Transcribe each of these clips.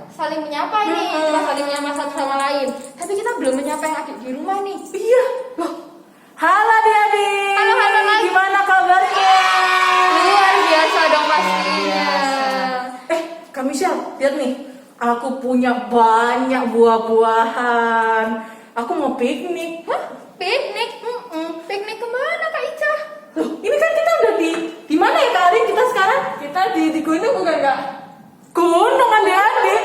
saling menyapa nih, kita saling menyapa satu sama lain. Tapi kita belum menyapa yang adik di rumah nih. Iya, loh. Halo adik-adik. Halo Mas. Gimana kabarnya? Luar biasa dong pastinya. Kak Michelle, lihat nih. Aku punya banyak buah-buahan. Aku mau piknik. Hah? Piknik? Piknik kemana Kak Ica? Loh, ini kan kita udah di mana ya Kak Arin kita sekarang? Kita di gunung bukan Kak? Gunung adik-adik.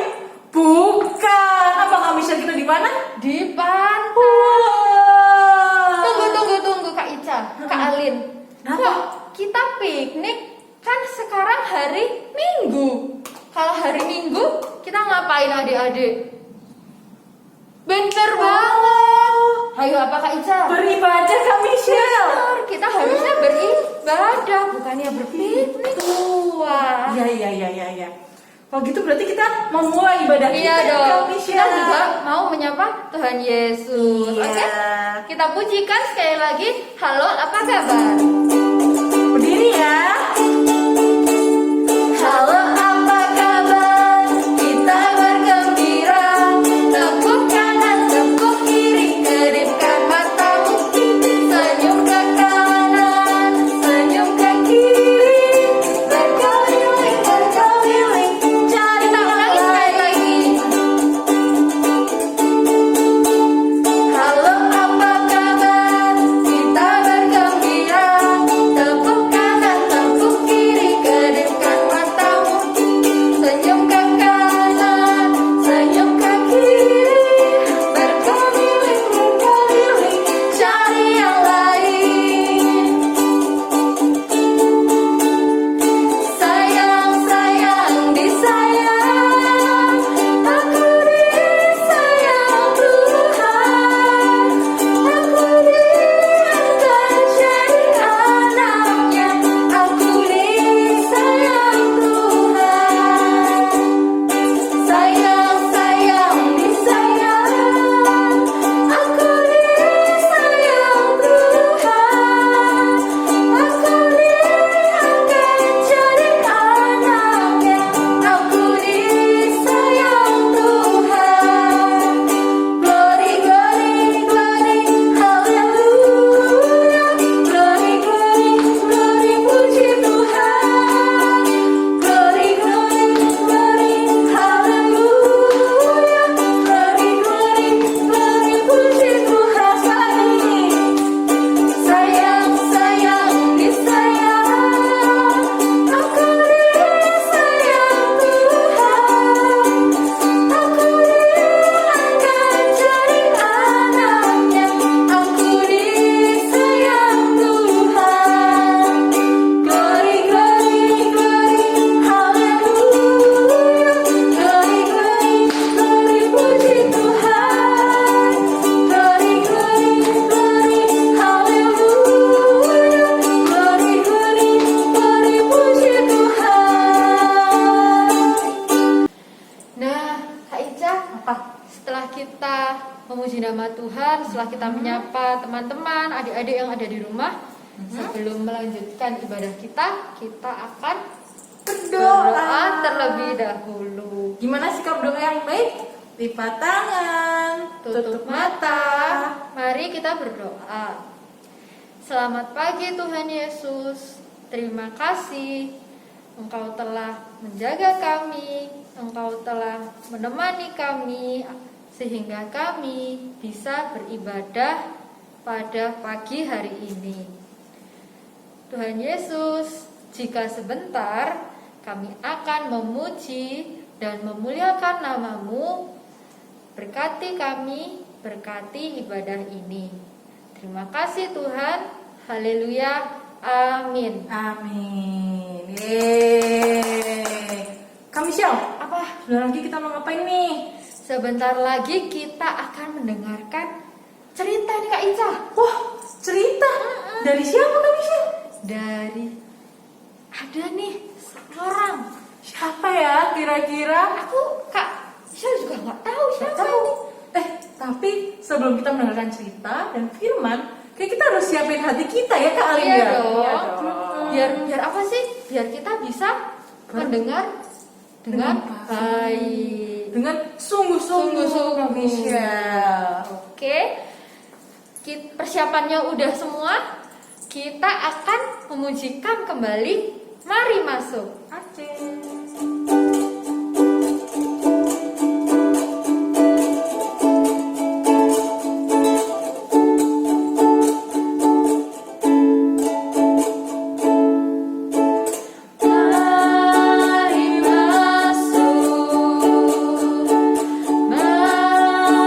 Bukan. Apa Kak Michelle kita di mana? Di pantai. Wow. Tunggu Kak Ica, Kak Alin. Kenapa? Kok kita piknik kan sekarang hari Minggu. Kalau hari Minggu kita ngapain adik-adik? Bener banget. Ayo apa Kak Ica? Beribadah Kak Michelle. Bener, kita harusnya beribadah bukannya berpiknik. Wah. Iya. Kalau gitu berarti kita memulai ibadah kita Iya ya, dong. Kak Kita Michelle. juga mau menyapa Tuhan Yesus. Iya. Oke? Kita pujikan sekali lagi. Halo, apa kabar? Berdiri ya. Halo, apa kabar? Kita bergembira. Tepuk kanan, tepuk kiri, kedipkan matamu. Senyum ke kanan, senyum ke kiri. Berkeliling, cari Kita ulangi sekali lagi. Halo, apa kabar? Kita bergembira. Tepuk kanan, tepuk kiri, kedipkan matamu. Senyum ke kanan, senyum ke kiri. Berkeliling, cari yang lain. Sayang, disayang. Aku disayang Tuhan. Aku diangkat jadi anaknya. Aku disayang Tuhan. Sayang, disayang. Aku disayang Tuhan. Aku diangkat jadi anaknya. Aku disayang Tuhan. Glory, haleluya. Glory, puji Tuhan. Glory, haleluya. Glory, puji Tuhan. Sayang, disayang. Aku disayang Tuhan. Aku diangkat jadi anaknya. Aku disayang Tuhan. Glory, haleluya. Glory, puji Tuhan. Glory, haleluya. Glory, puji Tuhan. Nah, Kak Ica, Apa? setelah kita memuji nama Tuhan, setelah kita menyapa teman-teman, adik-adik yang ada di rumah, sebelum melanjutkan ibadah kita akan berdoa terlebih dahulu. Gimana sikap doa yang baik? Lipat tangan, Tutup mata. Mari kita berdoa. Selamat pagi Tuhan Yesus. Terima kasih Engkau telah menjaga kami, Engkau telah menemani kami sehingga kami bisa beribadah pada pagi hari ini. Tuhan Yesus, jika sebentar kami akan memuji dan memuliakan nama-Mu, berkati kami, berkati ibadah ini. Terima kasih Tuhan. Haleluya. Amin. Amin. Yeay. Kak Michelle, Apa? sebentar lagi kita mau ngapain nih? Sebentar lagi kita akan mendengarkan cerita nih Kak Ica. Wah, cerita dari siapa Kak Michelle? Dari ada nih seorang. Siapa ya kira-kira? Aku Kak Ica juga nggak tahu siapa Tahu. ini. Tapi sebelum kita mendengarkan cerita dan firman, kayak kita harus siapin hati kita ya Kak Alim Iya ya? dong. Iya dong. Biar apa sih? Biar kita bisa mendengar dengan baik. Dengan sungguh-sungguh Kak Michelle. Oke. Persiapannya udah semua. Kita akan memujikan kembali. Mari masuk. Mari masuk,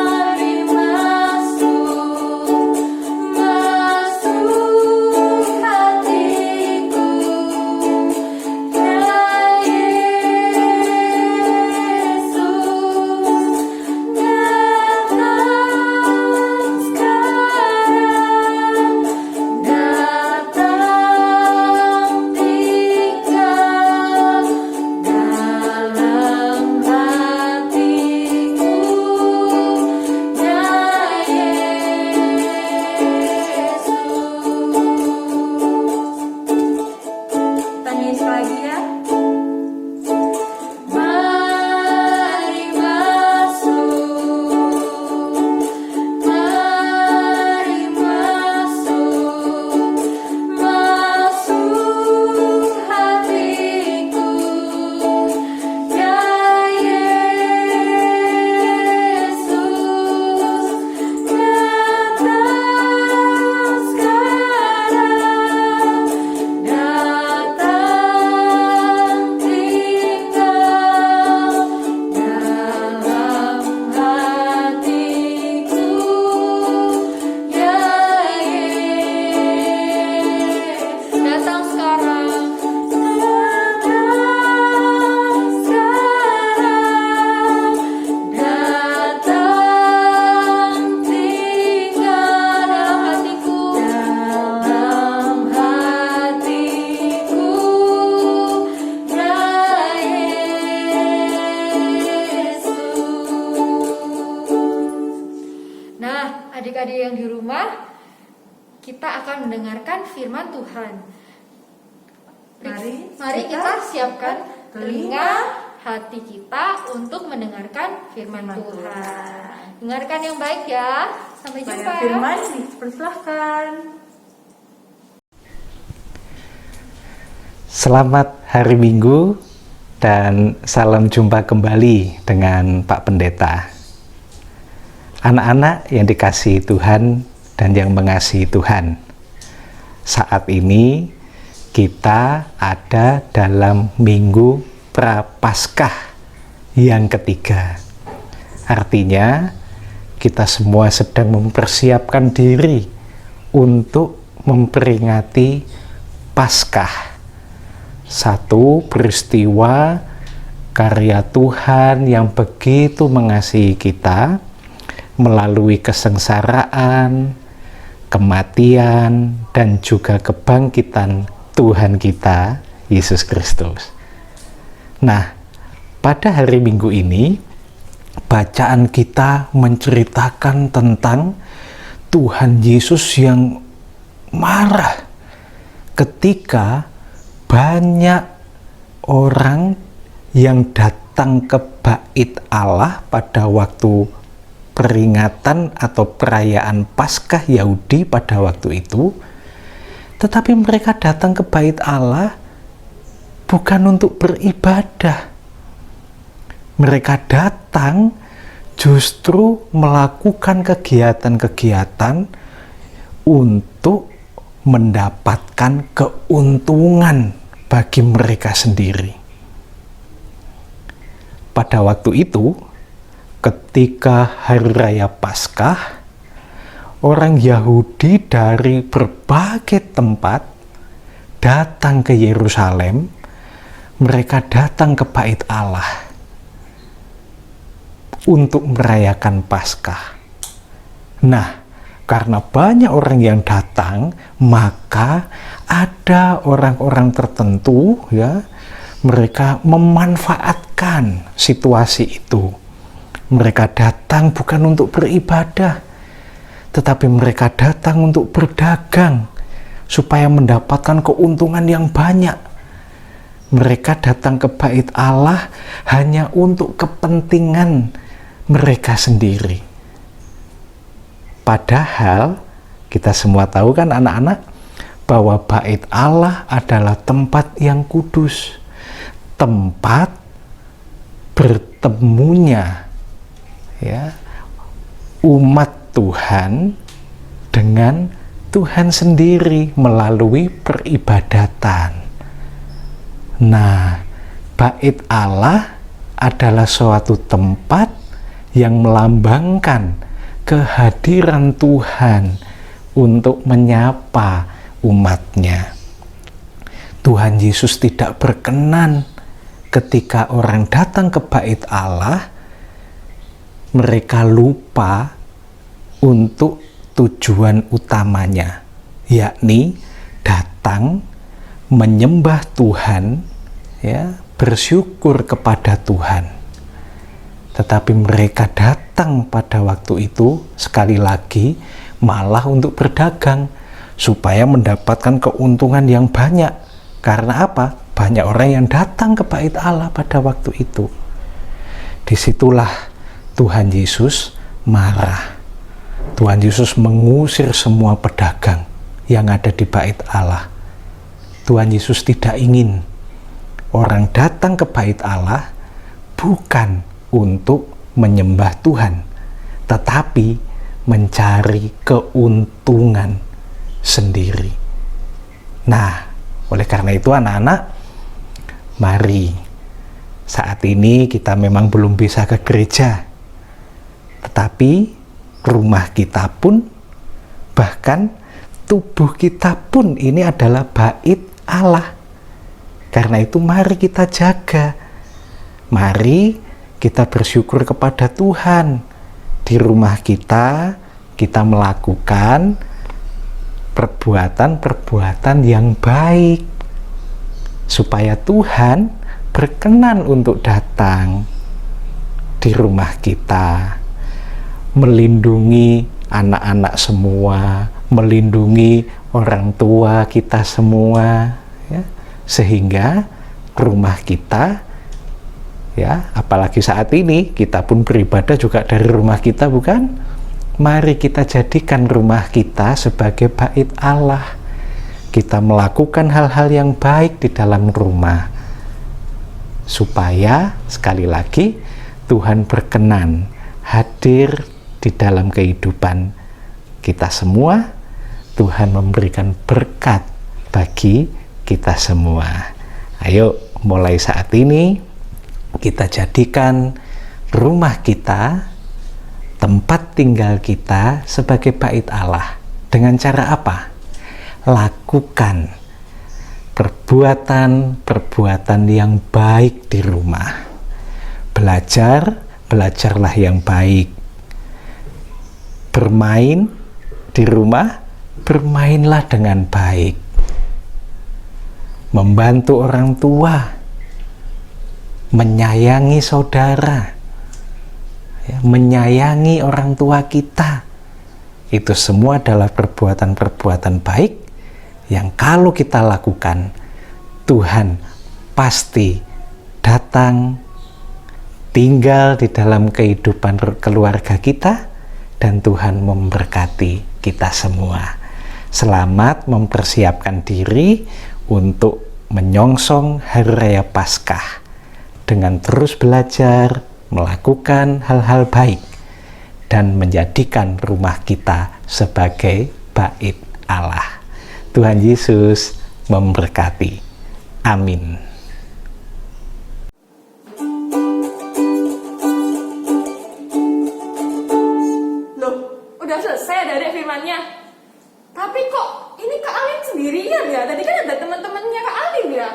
mari masuk, masuk hatiku, ya Yesus, datang sekarang, datang tinggal dalam hatiku, ya Yesus. Kita nyanyi sekali lagi ya. Mari masuk, mari masuk, masuk hatiku, ya Yesus, datang sekarang, datang tinggal dalam hatiku, ya Yesus, datang sekarang, datang tinggal dalam hatiku, ya Yesus. Nah, adik-adik yang di rumah, kita akan mendengarkan firman Tuhan. Mari kita siapkan telinga hati kita untuk mendengarkan firman Tuhan. Dengarkan yang baik ya. Sampai jumpa Supaya ya. firman dipersilahkan. Selamat hari Minggu dan salam jumpa kembali dengan Pak Pendeta. Anak-anak yang dikasihi Tuhan dan yang mengasihi Tuhan, saat ini kita ada dalam Minggu Prapaskah yang ketiga. Artinya kita semua sedang mempersiapkan diri untuk memperingati Paskah, satu peristiwa karya Tuhan yang begitu mengasihi kita melalui kesengsaraan, kematian, dan juga kebangkitan Tuhan kita, Yesus Kristus. Nah, pada hari Minggu ini, bacaan kita menceritakan tentang Tuhan Yesus yang marah ketika banyak orang yang datang ke Bait Allah pada waktu peringatan atau perayaan Paskah Yahudi pada waktu itu, tetapi mereka datang ke Bait Allah bukan untuk beribadah. Mereka datang justru melakukan kegiatan-kegiatan untuk mendapatkan keuntungan bagi mereka sendiri. Pada waktu itu, ketika Hari Raya Paskah, orang Yahudi dari berbagai tempat datang ke Yerusalem. Mereka datang ke Bait Allah untuk merayakan Paskah. Nah, karena banyak orang yang datang, maka ada orang-orang tertentu, ya, mereka memanfaatkan situasi itu. Mereka datang bukan untuk beribadah, tetapi mereka datang untuk berdagang supaya mendapatkan keuntungan yang banyak. Mereka datang ke Bait Allah hanya untuk kepentingan mereka sendiri. Padahal kita semua tahu kan anak-anak, bahwa Bait Allah adalah tempat yang kudus, tempat bertemunya, ya, umat Tuhan dengan Tuhan sendiri melalui peribadatan. Nah, Bait Allah adalah suatu tempat yang melambangkan kehadiran Tuhan untuk menyapa umatnya. Tuhan Yesus tidak berkenan ketika orang datang ke Bait Allah, mereka lupa untuk tujuan utamanya, yakni datang menyembah Tuhan, ya, bersyukur kepada Tuhan. Tetapi mereka datang pada waktu itu sekali lagi malah untuk berdagang supaya mendapatkan keuntungan yang banyak. Karena apa? Banyak orang yang datang ke Bait Allah pada waktu itu. Disitulah Tuhan Yesus marah. Tuhan Yesus mengusir semua pedagang yang ada di Bait Allah. Tuhan Yesus tidak ingin orang datang ke Bait Allah bukan untuk menyembah Tuhan, tetapi mencari keuntungan sendiri. Nah, oleh karena itu anak-anak, mari, saat ini kita memang belum bisa ke gereja, tetapi rumah kita pun, bahkan tubuh kita pun ini adalah Bait Allah. Karena itu mari kita jaga. Mari kita bersyukur kepada Tuhan. Di rumah kita melakukan perbuatan-perbuatan yang baik supaya Tuhan berkenan untuk datang di rumah kita, melindungi anak-anak semua, melindungi orang tua kita semua, ya, sehingga rumah kita, ya, apalagi saat ini kita pun beribadah juga dari rumah kita, bukan? Mari kita jadikan rumah kita sebagai Bait Allah. Kita melakukan hal-hal yang baik di dalam rumah supaya sekali lagi Tuhan berkenan hadir di dalam kehidupan kita semua. Tuhan memberikan berkat bagi kita semua. Ayo, mulai saat ini kita jadikan rumah kita, tempat tinggal kita sebagai Bait Allah. Dengan cara apa? Lakukan perbuatan-perbuatan yang baik di rumah. Belajarlah yang baik. Bermain di rumah, bermainlah dengan baik. Membantu orang tua, menyayangi saudara, ya, menyayangi orang tua kita. Itu semua adalah perbuatan-perbuatan baik yang kalau kita lakukan, Tuhan pasti datang, tinggal di dalam kehidupan keluarga kita, dan Tuhan memberkati kita semua. Selamat mempersiapkan diri untuk menyongsong Hari Raya Paskah dengan terus belajar, melakukan hal-hal baik dan menjadikan rumah kita sebagai bait Allah. Tuhan Yesus memberkati. Amin. Loh, udah selesai dari firmannya. Tapi kok ini Kak Alin sendirian ya? Tadi kan ada teman-temannya Kak Alin ya?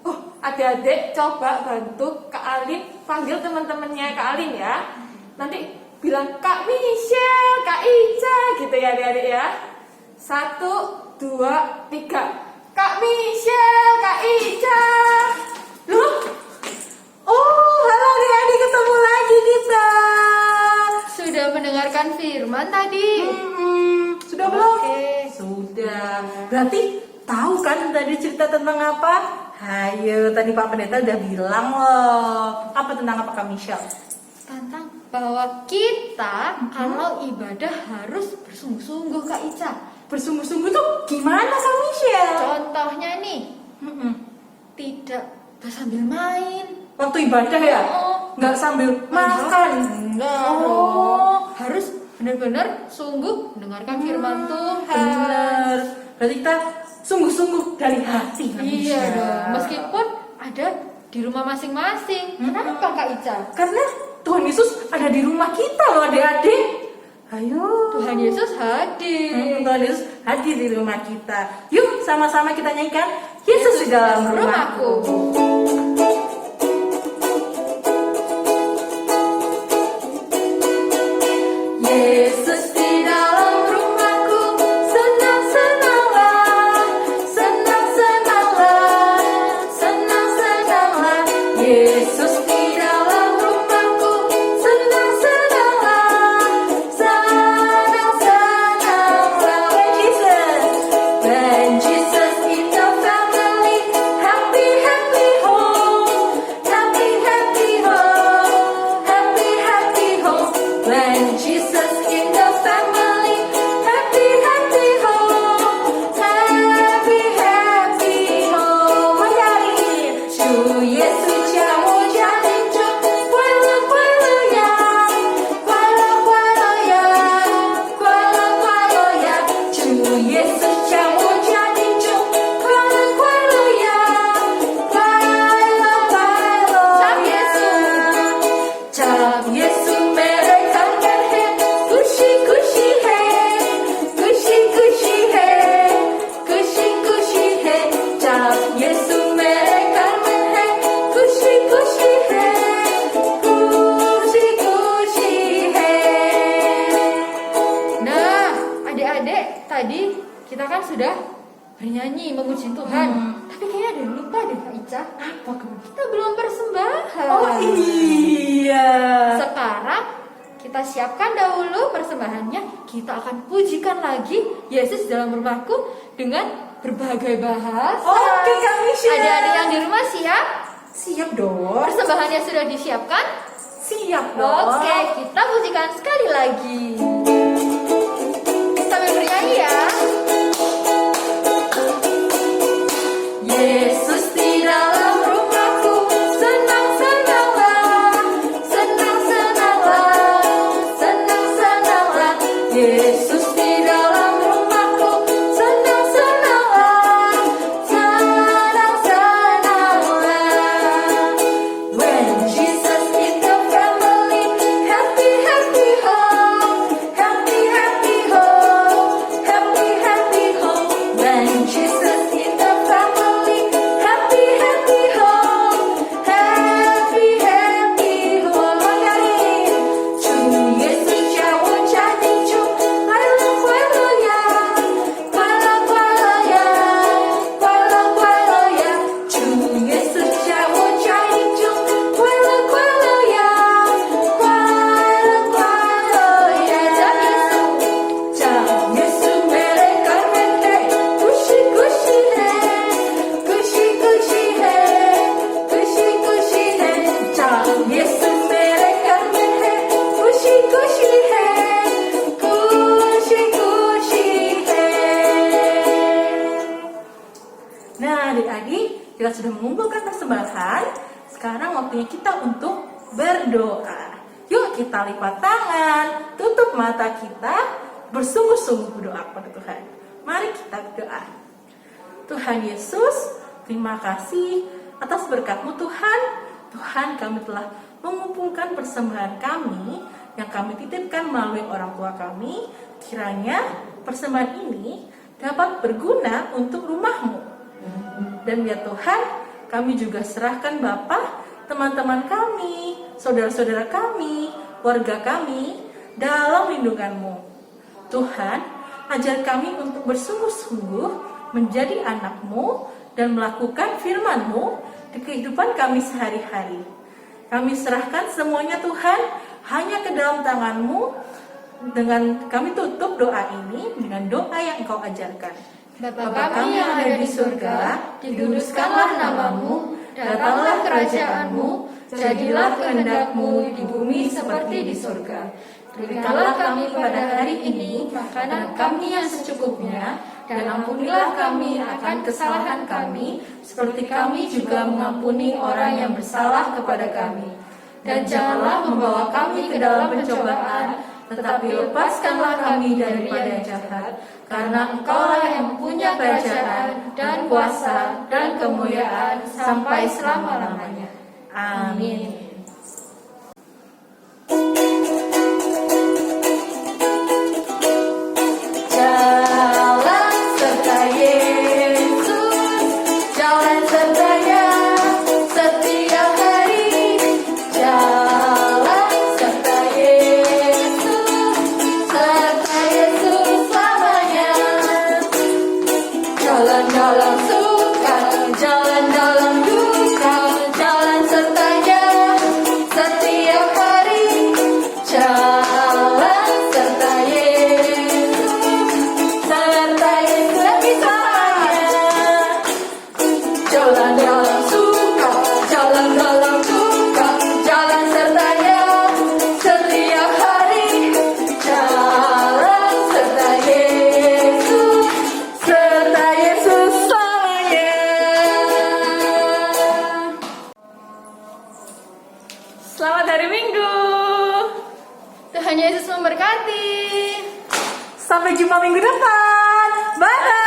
Oh, adik-adik coba bantu Kak Alin panggil teman-temannya Kak Alin ya. Nanti bilang Kak Michelle, Kak Ica gitu ya adik-adik ya. 1, 2, 3. Kak Michelle, Kak Ica. Loh? Oh, halo adik-adik, ketemu lagi kita. Sudah mendengarkan firman tadi? Sudah belum? Oke. Sudah. Berarti tahu kan tadi cerita tentang apa? Hayo, tadi Pak Pendeta udah bilang loh. Apa tentang apa Kak Michelle? Tentang bahwa kita kalau ibadah harus bersungguh-sungguh Kak Ica. Bersungguh-sungguh tuh gimana Kak Michelle? Contohnya nih, tidak sambil main. Waktu ibadah ya? Nggak sambil makan? Enggak Oh. dong. Harus benar-benar sungguh mendengarkan firman Tuhan. Bener. Berarti kita sungguh-sungguh dari hati Kak Iya Michelle. dong. Meskipun ada di rumah masing-masing. Kenapa Kak Ica? Karena Tuhan Yesus ada di rumah kita loh adik-adik. Ayo. Tuhan Yesus hadir. Tuhan Yesus hadir di rumah kita. Yuk sama-sama kita nyanyikan Yesus di dalam rumahku. Yesus di dalam rumahku, senang-senanglah, senang-senanglah, senang-senanglah. Yesus di dalam rumahku, senang-senanglah, senang-senanglah. When Jesus in the family, happy, happy home, happy, happy home, happy, happy home. When Jesus in the family, happy, happy home, happy, happy home. 我要你，主耶稣叫我家庭中快乐快乐呀，快乐快乐呀，快乐快乐呀。主耶稣叫我家庭中快乐快乐呀，快乐快乐呀。唱耶稣美来看看嘿，咕西咕西嘿，咕西咕西嘿，咕西咕西嘿。唱耶稣美来看看嘿，咕西咕西嘿，咕西咕西嘿。 Nah, adik-adik, tadi kita kan sudah bernyanyi memuji Tuhan. Tapi kayaknya ada yang lupa deh Kak Ica. Apa kamu? Kita belum persembahan. Oh iya. Sekarang kita siapkan dahulu persembahannya. Kita akan pujikan lagi Yesus dalam rumahku dengan berbagai bahasa. Oke Kak Michelle. Adik-adik yang di rumah siap? Siap dong. Persembahannya sudah disiapkan? Siap dong. Oke, kita pujikan sekali lagi. Sambil bernyanyi ya. Yesus di dalam rumahku, senang-senanglah, senang-senanglah, senang-senanglah. Yesus di dalam rumahku, senang-senanglah, senang-senanglah. When Jesus in the family, happy, happy home, happy, happy home, happy, happy home. When Jesus in the family, happy, happy home, happy, happy home. 我要你，主耶稣叫我家庭中快乐快乐呀，快乐快乐呀，快乐快乐呀。主耶稣叫我家庭中快乐快乐呀，快乐快乐呀。叫耶稣美来看看嘿，咕西咕西嘿，咕西咕西嘿，咕西咕西嘿。叫耶稣美来看看嘿，咕西咕西嘿，咕西咕西嘿。Nah, adik-adik, kita sudah mengumpulkan persembahan. Sekarang waktunya kita untuk berdoa. Yuk kita lipat tangan, tutup mata kita, bersungguh-sungguh berdoa kepada Tuhan. Mari kita berdoa. Tuhan Yesus, terima kasih atas berkat-Mu Tuhan. Tuhan, kami telah mengumpulkan persembahan kami yang kami titipkan melalui orang tua kami. Kiranya persembahan ini dapat berguna untuk rumah-Mu. Dan ya Tuhan, kami juga serahkan Bapa, teman-teman kami, saudara-saudara kami, warga kami dalam lindungan-Mu. Tuhan, ajar kami untuk bersungguh-sungguh menjadi anak-Mu dan melakukan firman-Mu di kehidupan kami sehari-hari. Kami serahkan semuanya Tuhan hanya ke dalam tangan-Mu. Dengan kami tutup doa ini dengan doa yang Engkau ajarkan. Bapa kami yang ada di surga, dikuduskanlah nama-Mu, datanglah kerajaan-Mu, jadilah kehendak-Mu di bumi seperti di surga. Berikanlah kami pada hari ini makanan kami yang secukupnya, dan ampunilah kami akan kesalahan kami, seperti kami juga mengampuni orang yang bersalah kepada kami. Dan janganlah membawa kami ke dalam pencobaan, tetapi lepaskanlah kami daripada jahat, karena Engkaulah yang mempunyai kerajaan dan kuasa dan kemuliaan sampai selama-lamanya. Amin. Jalan serta Yesus, jalan sertanya setiap hari. Jalan serta Yesus selamanya. Jalan dalam suka, jalan dalam duka, jalan sertanya setiap hari. Jalan serta Yesus lebih selamanya. Jalan dalam suka, jalan dalam duka, jalan sertanya setiap hari. Jalan serta Yesus selamanya. Selamat hari Minggu. Tuhan Yesus memberkati. Sampai jumpa minggu depan. Bye.